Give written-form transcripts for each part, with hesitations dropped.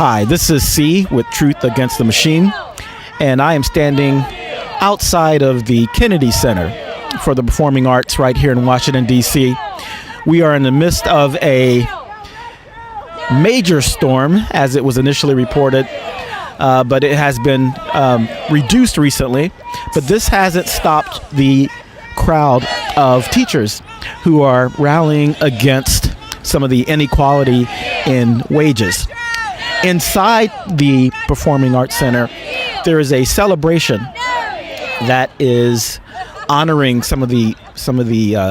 Hi, this is C with Truth Against the Machine, and I am standing outside of the Kennedy Center for the Performing Arts right here in Washington, D.C. We are in the midst of a major storm, as it was initially reported, but it has been reduced recently. But this hasn't stopped the crowd of teachers who are rallying against some of the inequality in wages. Inside the Performing Arts Center, there is a celebration that is honoring some of the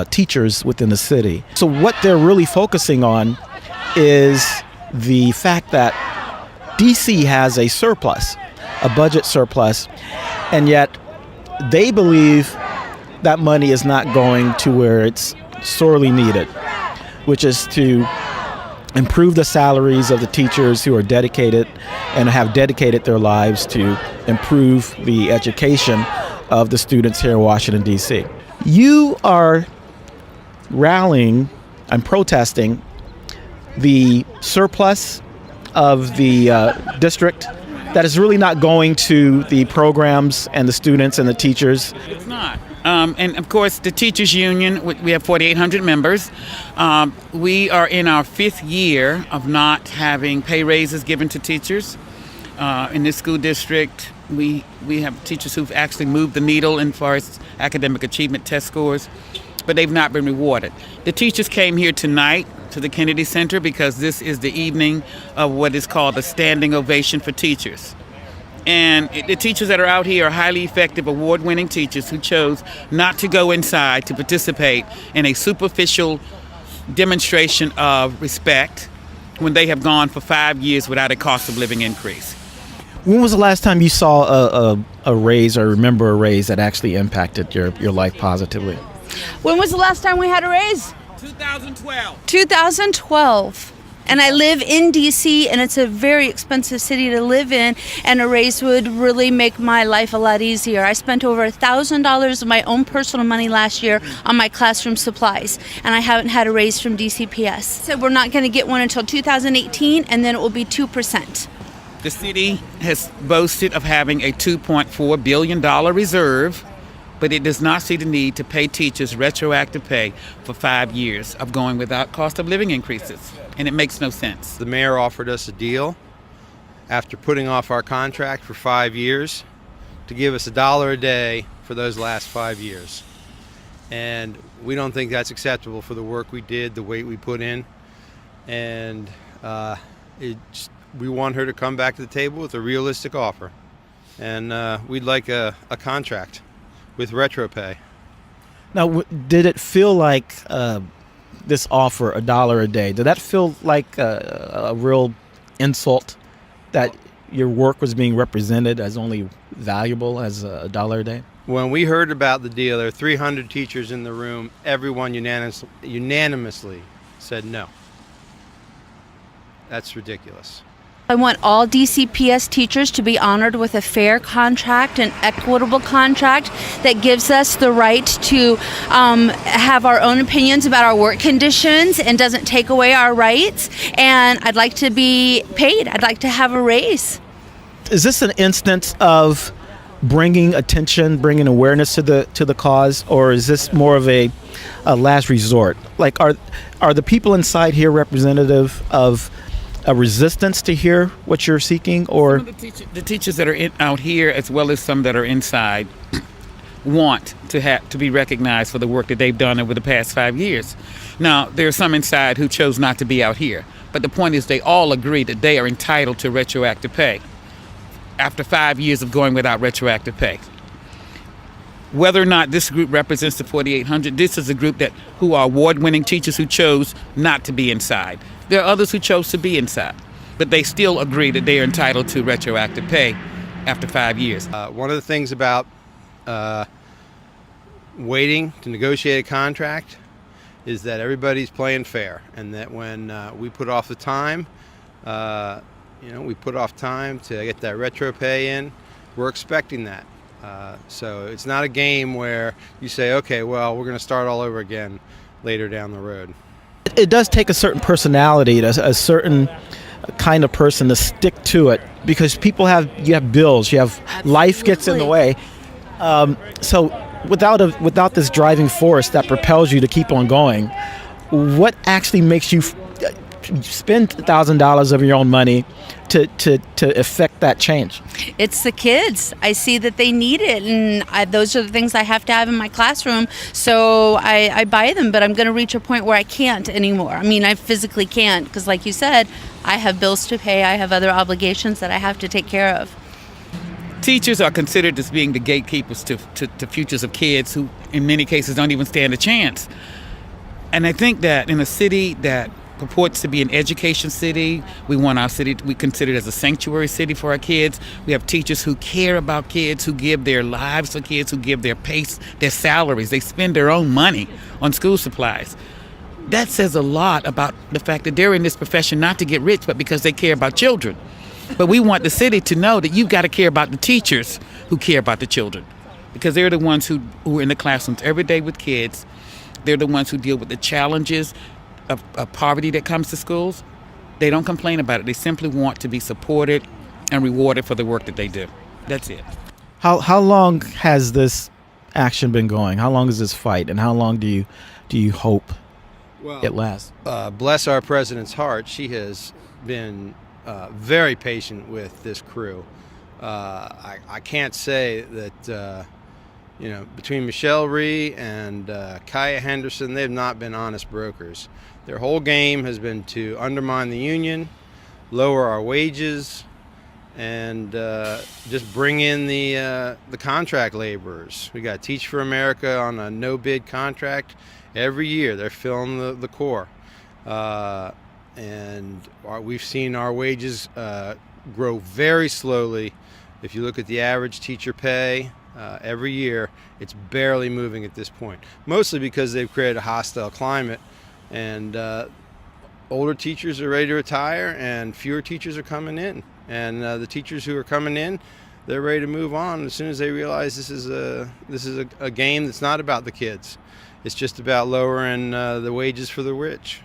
teachers within the city. So what they're really focusing on is the fact that DC has a surplus, a budget surplus, and yet they believe that money is not going to where it's sorely needed, which is to improve the salaries of the teachers who are dedicated and have dedicated their lives to improve the education of the students here in Washington, D.C. You are rallying and protesting the surplus of the district that is really not going to the programs and the students and the teachers. It's not. And of course, the teachers union, we have 4,800 members. We are in our 5th year of not having pay raises given to teachers. In this school district, we have teachers who've actually moved the needle as far as academic achievement test scores, but they've not been rewarded. The teachers came here tonight to the Kennedy Center because this is the evening of what is called a standing ovation for teachers. And the teachers that are out here are highly effective, award-winning teachers who chose not to go inside to participate in a superficial demonstration of respect when they have gone for 5 years without a cost of living increase. When was the last time you saw a raise or remember a raise that actually impacted your life positively? When was the last time we had a raise? 2012. 2012. And I live in DC, and it's a very expensive city to live in, and a raise would really make my life a lot easier. I spent over $1,000 of my own personal money last year on my classroom supplies, and I haven't had a raise from DCPS. So we're not going to get one until 2018, and then it will be 2%. The city has boasted of having a $2.4 billion reserve, but it does not see the need to pay teachers retroactive pay for 5 years of going without cost of living increases. And it makes no sense. The mayor offered us a deal after putting off our contract for 5 years to give us $1 a day for those last 5 years. And we don't think that's acceptable for the work we did, the weight we put in. And we want her to come back to the table with a realistic offer. And we'd like a contract with retro pay. Now, did it feel like this offer, $1 a day, did that feel like a real insult that your work was being represented as only valuable as $1 a day? When we heard about the deal, there were 300 teachers in the room. Everyone unanimously said no. That's ridiculous. I want all DCPS teachers to be honored with a fair contract, an equitable contract that gives us the right to have our own opinions about our work conditions and doesn't take away our rights. And I'd like to be paid. I'd like to have a raise. Is this an instance of bringing attention, bringing awareness to the cause, or is this more of a last resort? Like, are the people inside here representative of a resistance to hear what you're seeking, or the teachers that are out here, as well as some that are inside, want to be recognized for the work that they've done over the past 5 years. Now, there are some inside who chose not to be out here, but the point is they all agree that they are entitled to retroactive pay after 5 years of going without retroactive pay. Whether or not this group represents the 4,800, this is a group who are award-winning teachers who chose not to be inside. There are others who chose to be inside, but they still agree that they are entitled to retroactive pay after 5 years. One of the things about waiting to negotiate a contract is that everybody's playing fair, and that when we put off the time, we put off time to get that retro pay in, we're expecting that. So it's not a game where you say, okay, well, we're going to start all over again later down the road. It does take a certain personality, a certain kind of person to stick to it, because you have bills, you have life gets in the way. So without this driving force that propels you to keep on going, what actually makes you spend $1,000 of your own money to affect that change? It's the kids. I see that they need it, and those are the things I have to have in my classroom, so I buy them, but I'm going to reach a point where I can't anymore. I mean, I physically can't, because like you said, I have bills to pay, I have other obligations that I have to take care of. Teachers are considered as being the gatekeepers to futures of kids who, in many cases, don't even stand a chance. And I think that in a city that purports to be an education city, we want our city to be considered as a sanctuary city for our kids. We have teachers who care about kids, who give their lives for kids, who give their salaries. They spend their own money on school supplies. That says a lot about the fact that they're in this profession not to get rich, but because they care about children. But we want the city to know that you've got to care about the teachers who care about the children, because they're the ones who are in the classrooms every day with kids. They're the ones who deal with the challenges of poverty that comes to schools. They don't complain about it. They simply want to be supported and rewarded for the work that they do. That's it. How long has this action been going? How long is this fight, and how long do you hope it lasts? Bless our president's heart, she has been very patient with this crew. I can't say that between Michelle Rhee and Kaya Henderson, they've not been honest brokers. Their whole game has been to undermine the union, lower our wages, and just bring in the contract laborers. We got Teach for America on a no-bid contract. Every year they're filling the core. And we've seen our wages grow very slowly. If you look at the average teacher pay, every year it's barely moving at this point, mostly because they've created a hostile climate, and older teachers are ready to retire and fewer teachers are coming in, and the teachers who are coming in, they're ready to move on as soon as they realize this is a game that's not about the kids. It's just about lowering the wages for the rich.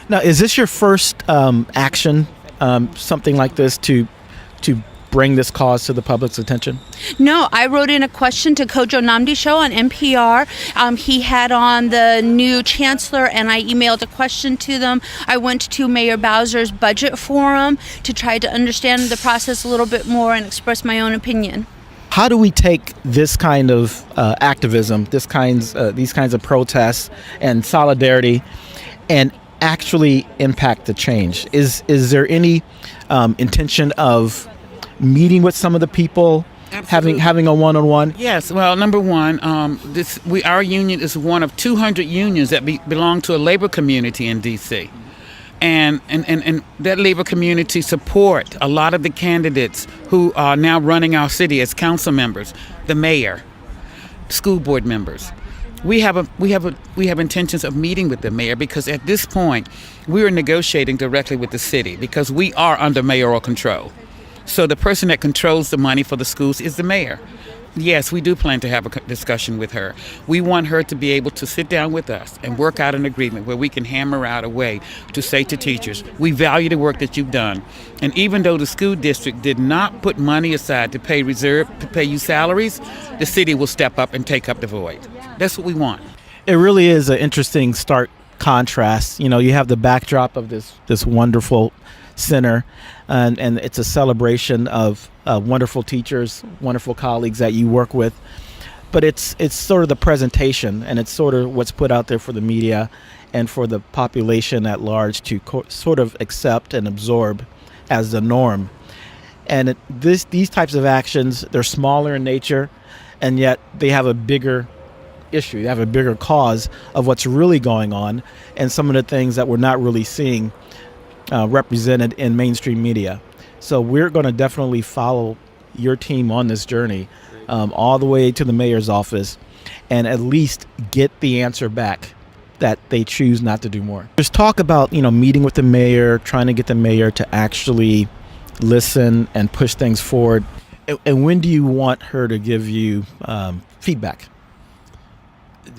Now, is this your first action, something like this, to bring this cause to the public's attention? No, I wrote in a question to Kojo Nnamdi show on NPR. He had on the new chancellor, and I emailed a question to them. I went to Mayor Bowser's budget forum to try to understand the process a little bit more and express my own opinion. How do we take this kind of activism, these kinds of protests and solidarity, and actually impact the change? Is there any intention of meeting with some of the people, having a one-on-one? Yes. Well, number one, our union is one of 200 unions that belong to a labor community in D.C. And that labor community support a lot of the candidates who are now running our city as council members, the mayor, school board members. We have intentions of meeting with the mayor, because at this point we are negotiating directly with the city, because we are under mayoral control. So the person that controls the money for the schools is the mayor. Yes, we do plan to have a discussion with her. We want her to be able to sit down with us and work out an agreement where we can hammer out a way to say to teachers, we value the work that you've done. And even though the school district did not put money aside to pay you salaries, the city will step up and take up the void. That's what we want. It really is an interesting stark contrast. You have the backdrop of this wonderful center, and it's a celebration of wonderful teachers, wonderful colleagues that you work with. But it's sort of the presentation, and it's sort of what's put out there for the media and for the population at large to sort of accept and absorb as the norm. And these types of actions, they're smaller in nature, and yet they have a bigger issue. They have a bigger cause of what's really going on, and some of the things that we're not really seeing represented in mainstream media. So we're going to definitely follow your team on this journey all the way to the mayor's office, and at least get the answer back that they choose not to do more. There's talk about meeting with the mayor, trying to get the mayor to actually listen and push things forward. And when do you want her to give you feedback?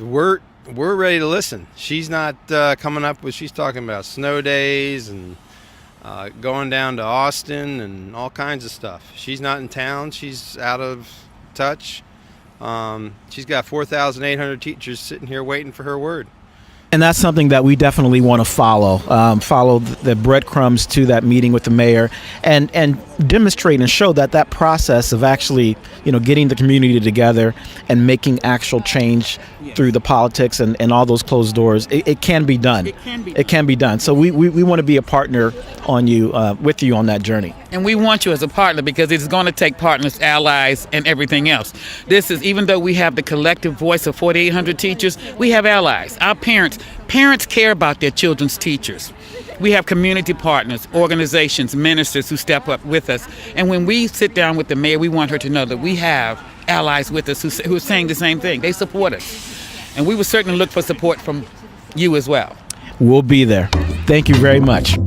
We're ready to listen. She's not coming up with. She's talking about snow days and going down to Austin and all kinds of stuff. She's not in town. She's out of touch. She's got 4,800 teachers sitting here waiting for her word. And that's something that we definitely want to follow. Follow the breadcrumbs to that meeting with the mayor, and demonstrate and show that process of actually, getting the community together and making actual change through the politics and all those closed doors, it can be done. It can be done. So we want to be a partner with you on that journey. And we want you as a partner because it's going to take partners, allies, and everything else. This is, even though we have the collective voice of 4,800 teachers, we have allies. Our parents care about their children's teachers. We have community partners, organizations, ministers who step up with us. And when we sit down with the mayor, we want her to know that we have allies with us who are saying the same thing. They support us. And we will certainly look for support from you as well. We'll be there. Thank you very much.